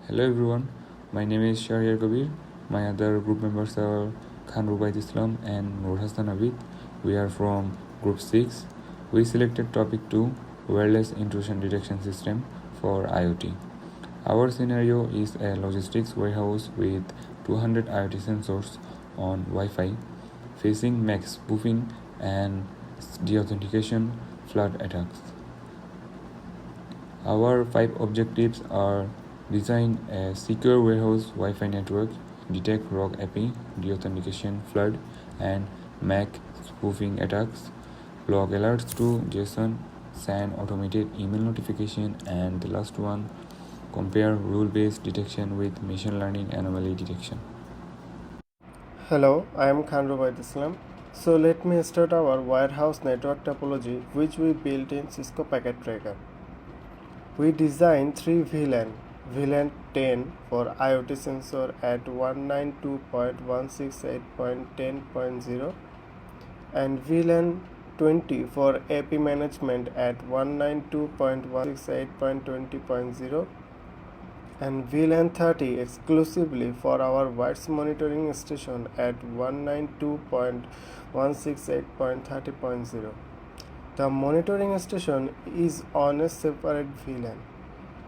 Hello everyone, my name is Shahriar Kabir. My other group members are Khan Rubaid Islam and Nur Hassan Abid. We are from group 6. We selected topic 2, Wireless Intrusion Detection System for IoT. Our scenario is a logistics warehouse with 200 IoT sensors on Wi-Fi facing MAC spoofing and deauthentication flood attacks. Our 5 objectives are: design a secure warehouse Wi-Fi network, detect rogue API, deauthentication flood, and MAC spoofing attacks, log alerts to JSON, send automated email notification, and the last one, compare rule-based detection with machine learning anomaly detection. Hello, I am Khan Rubaid Islam. So let me start our warehouse network topology which we built in Cisco Packet Tracer. We designed 3 VLAN, VLAN 10 for IoT sensor at 192.168.10.0 and VLAN 20 for AP management at 192.168.20.0 and VLAN 30 exclusively for our WIDS monitoring station at 192.168.30.0. The monitoring station is on a separate VLAN,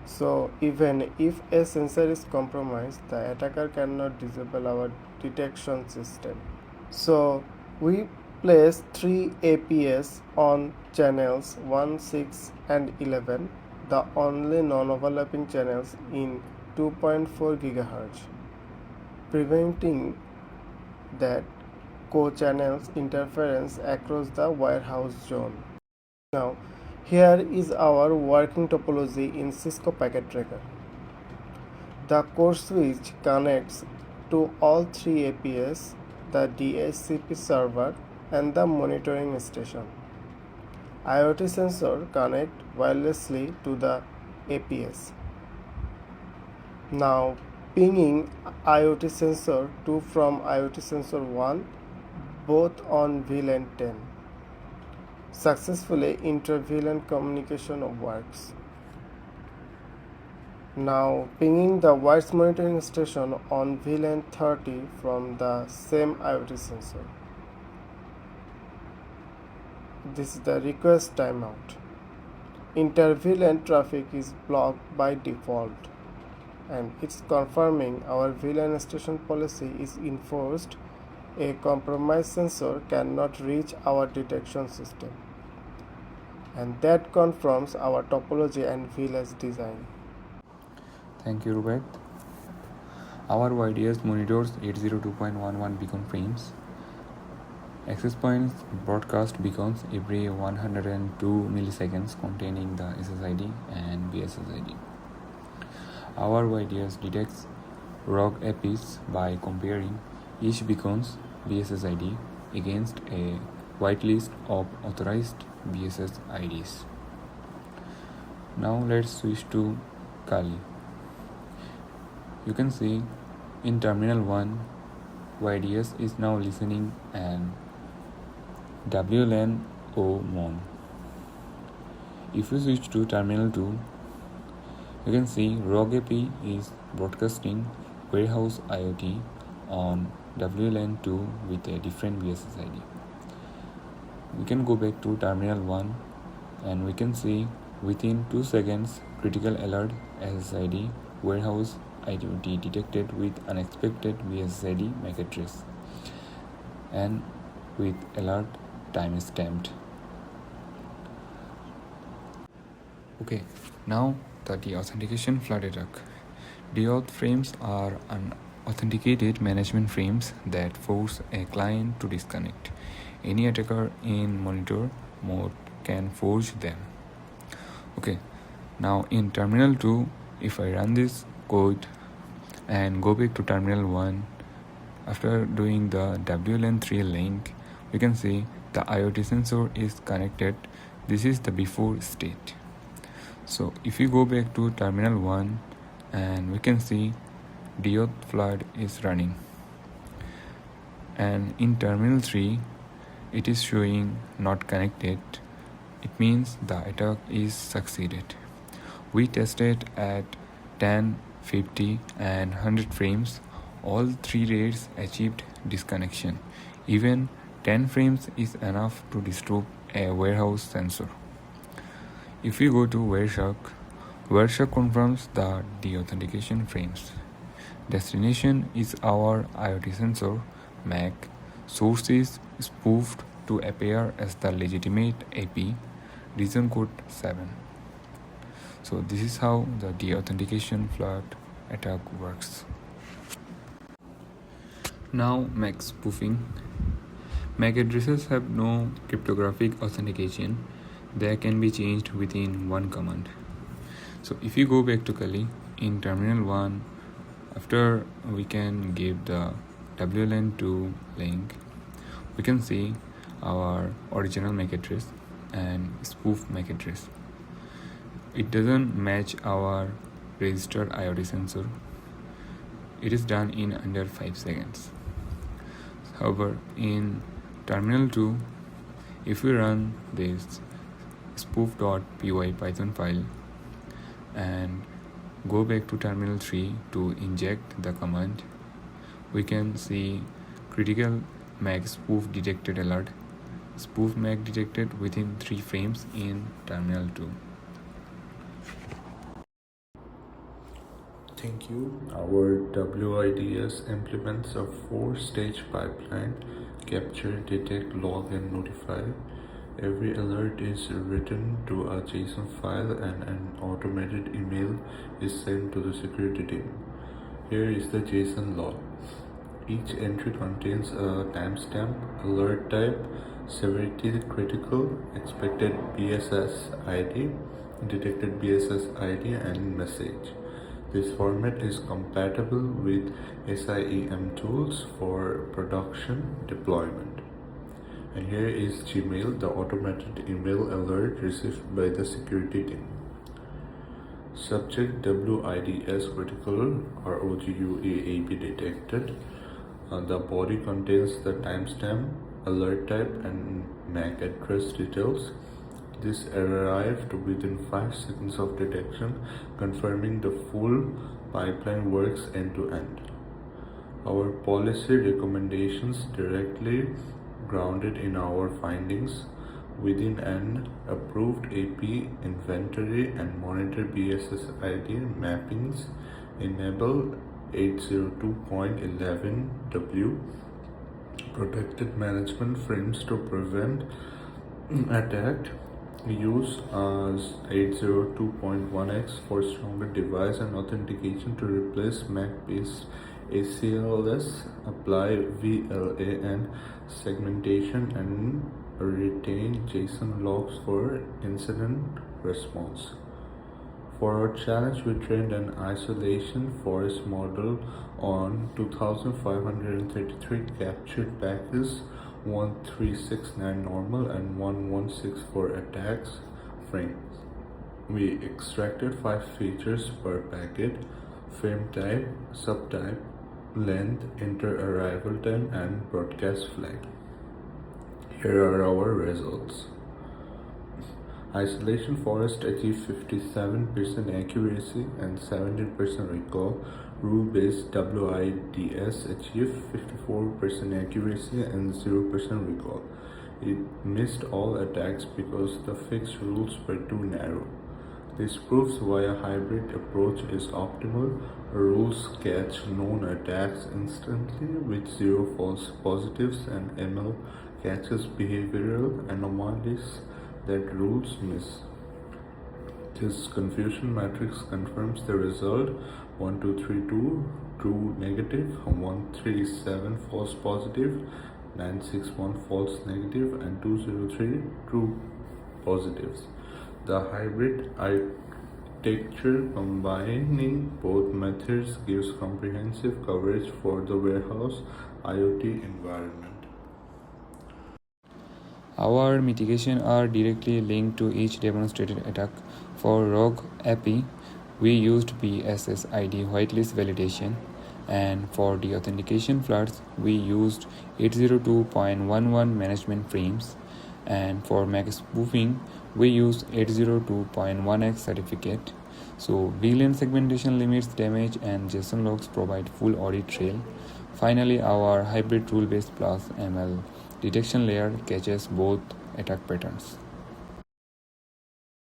so even if a sensor is compromised, the attacker cannot disable our detection system. So we place 3 APS on channels 1, 6 and 11, the only non-overlapping channels in 2.4 GHz, preventing that co-channels interference across the warehouse zone. Now, here is our working topology in Cisco Packet Tracer. The core switch connects to all 3 APS, the DHCP server, and the monitoring station. IoT sensor connect wirelessly to the APS. Now, pinging IoT sensor 2 from IoT sensor 1, both on VLAN 10. Successfully inter-VLAN communication works. Now pinging the WIDS monitoring station on VLAN 30 from the same IoT sensor. This is the request timeout. Inter-VLAN traffic is blocked by default, and it's confirming our VLAN station policy is enforced. A compromised sensor cannot reach our detection system, and that confirms our topology and VLAN design. Thank you, Rubaid. Our YDS monitors 802.11 beacon frames. Access points broadcast beacons every 102 milliseconds containing the SSID and BSSID. Our YDS detects rogue APIs by comparing each beacon's BSSID against a whitelist of authorized BSSIDs. Now let's switch to Kali. You can see in terminal 1, YDS is now listening and WLAN O mon. If you switch to terminal 2, you can see rogue API is broadcasting warehouse IoT on WLAN 2 with a different BSSID. We can go back to terminal 1 and we can see within 2 seconds critical alert SSID warehouse IoT detected with unexpected BSSID MAC address and with alert time stamped. Okay, now the deauthentication flood attack. Deauth frames are unauthenticated management frames that force a client to disconnect. Any attacker in monitor mode can forge them. Okay, now in terminal 2, if I run this code and go back to terminal 1, after doing the WLAN 3 link, you can see the IoT sensor is connected. This is the before state. So if you go back to terminal 1 and we can see Deauth flood is running, and in terminal 3 it is showing not connected. It means the attack is succeeded. We tested at 10 50, and 100 frames, all 3 rates achieved disconnection. Even 10 frames is enough to disturb a warehouse sensor. If we go to Wireshark confirms the deauthentication frames. Destination is our IoT sensor, MAC. Source is spoofed to appear as the legitimate AP, region code 7. So this is how the deauthentication flood attack works. Now MAC spoofing. MAC addresses have no cryptographic authentication. They can be changed within one command. So if you go back to Kali in terminal 1, after we can give the WLAN to link, we can see our original MAC address and spoof MAC address. It doesn't match our registered IoT sensor. It is done in under 5 seconds. However, in terminal 2, if we run this spoof.py Python file and go back to terminal 3 to inject the command, we can see critical MAC spoof detected alert. Spoof MAC detected within 3 frames in terminal 2. Thank you. Our WIDS implements a 4-stage pipeline: capture, detect, log, and notify. Every alert is written to a JSON file and an automated email is sent to the security team. Here is the JSON log. Each entry contains a timestamp, alert type, severity critical, expected BSS ID, detected BSS ID, and message. This format is compatible with SIEM tools for production deployment. And here is Gmail, the automated email alert received by the security team. Subject WIDS critical or OGUAAP detected. The body contains the timestamp, alert type, and MAC address details. This arrived within 5 seconds of detection, confirming the full pipeline works end to end. Our policy recommendations directly grounded in our findings within an approved AP inventory and monitor BSS ID mappings enable 802.11w protected management frames to prevent attack. Use 802.1x for stronger device and authentication to replace MAC-based ACLS, apply VLAN segmentation, and retain JSON logs for incident response. For our challenge, we trained an isolation forest model on 2,533 captured packets, 1369 normal and 1164 attacks frames. We extracted 5 features per packet: frame type, subtype, length, inter-arrival time, and broadcast flag. Here are our results. Isolation forest achieved 57% accuracy and 17% recall. Rule-based WIDS achieved 54% accuracy and 0% recall. It missed all attacks because the fixed rules were too narrow. This proves why a hybrid approach is optimal. Rules catch known attacks instantly with 0 false positives, and ML catches behavioral anomalies that rules miss. This confusion matrix confirms the result: 1232 true negative, 137 false positive, 961 false negative, and 203 true positives. The hybrid architecture combining both methods gives comprehensive coverage for the warehouse IoT environment. Our mitigations are directly linked to each demonstrated attack. For rogue AP, we used BSSID whitelist validation, and for deauthentication floods, we used 802.11 management frames, and for MAC spoofing, we used 802.1x certificate. So VLAN segmentation limits damage and JSON logs provide full audit trail. Finally, our hybrid rule-based plus ML detection layer catches both attack patterns.